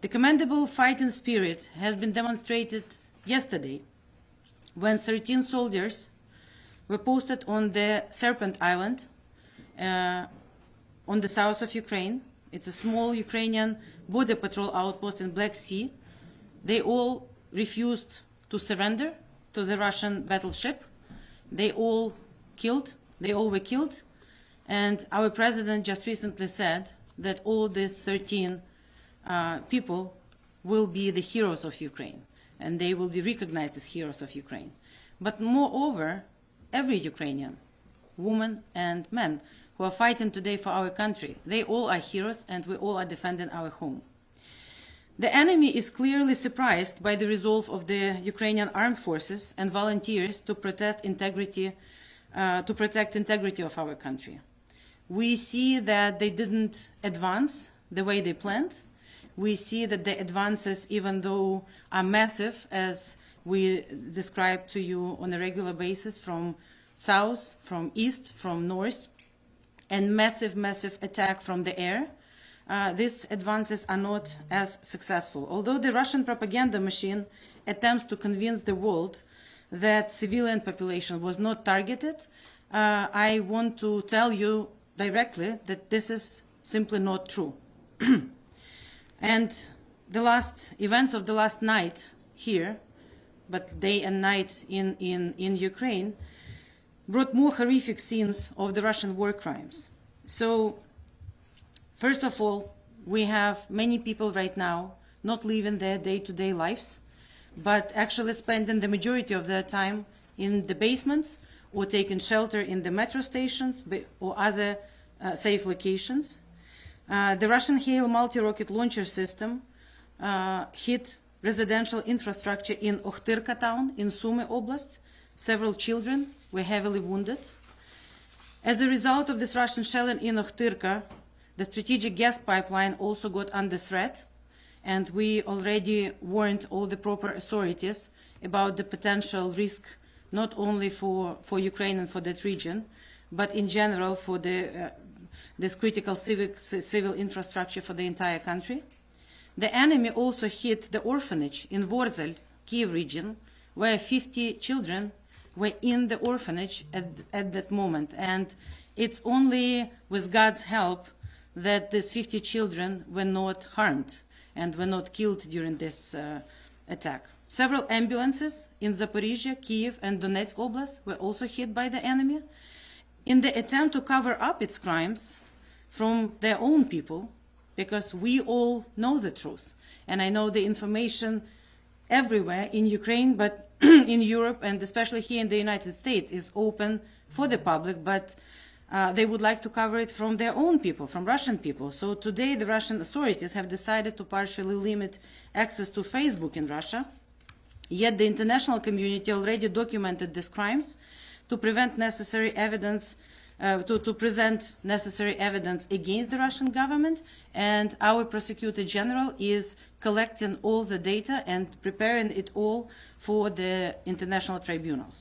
The commendable fighting spirit has been demonstrated yesterday when 13 soldiers were posted on the Serpent Island on the south of Ukraine. It's a small Ukrainian border patrol outpost in Black Sea. They all refused to surrender to the Russian battleship. They all were killed. And our president just recently said that all these 13 people will be the heroes of Ukraine, and they will be recognized as heroes of Ukraine. But moreover, every Ukrainian, woman and man, who are fighting today for our country, they all are heroes, and we all are defending our home. The enemy is clearly surprised by the resolve of the Ukrainian armed forces and volunteers to protect integrity of our country. We see that they didn't advance the way they planned. We see that the advances, even though are massive, as we describe to you on a regular basis, from south, from east, from north, and massive attack from the air, these advances are not as successful. Although the Russian propaganda machine attempts to convince the world that civilian population was not targeted, I want to tell you directly that this is simply not true. And the last events of the last night here, but day and night in Ukraine, brought more horrific scenes of the Russian war crimes. So, first of all, we have many people right now not living their day-to-day lives, but actually spending the majority of their time in the basements or taking shelter in the metro stations or other safe locations. The Russian Hail multi-rocket launcher system hit residential infrastructure in Ochtyrka town in Sumy Oblast. Several children were heavily wounded. As a result of this Russian shelling in Ochtyrka, the strategic gas pipeline also got under threat, and we already warned all the proper authorities about the potential risk, not only for Ukraine and for that region, but in general for this critical civil infrastructure for the entire country. The enemy also hit the orphanage in Vorzel, Kiev region, where 50 children were in the orphanage at that moment. And it's only with God's help that these 50 children were not harmed and were not killed during this attack. Several ambulances in Zaporizhia, Kiev, and Donetsk Oblast were also hit by the enemy. In the attempt to cover up its crimes from their own people, because we all know the truth. And I know the information everywhere in Ukraine, but in Europe, and especially here in the United States, is open for the public, but they would like to cover it from their own people, from Russian people. So today the Russian authorities have decided to partially limit access to Facebook in Russia. Yet the international community already documented these crimes to prevent necessary evidence, to present necessary evidence against the Russian government, and our prosecutor general is collecting all the data and preparing it all for the international tribunals.